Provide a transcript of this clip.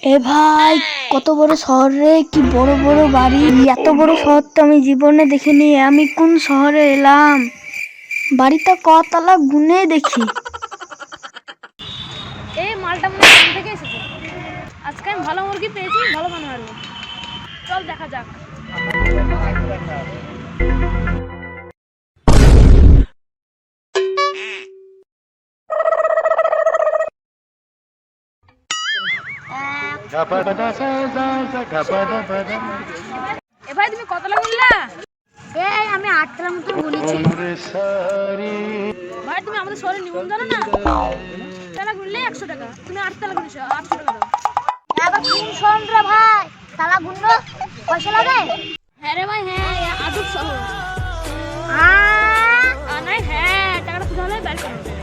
এ ভাই, কত বড় শহর রে! কি বড় বড় বাড়ি! এত বড় শহর তো আমি জীবনে দেখিনি। আমি কোন শহরে এলাম? বাড়িটা কতলা গুনে দেখি। এই মালটা মনে হয় গ্রাম থেকে এসেছে। আজকে আমি ভালো মুরগি পেয়েছি, ভালো বানা মারবো। চল দেখা যাক। এ ভাই, তুমি কত লাখ গুনলা? এই আমি 8 টার মতো গুনেছি। ভাই, তুমি আমাদের শহরে নিবন্ধন জানো না? তালা গুনলে 100 টাকা। তুমি 8 তালা গুনেছো, 800 টাকা দাও। আবার কোন শহর রে ভাই? তালা গুনলো পয়সা লাগে? হ্যাঁ রে ভাই, হ্যাঁ, আজব শহর। আ নাই, হ্যাঁ, টাকাটা কোথাও বের করো।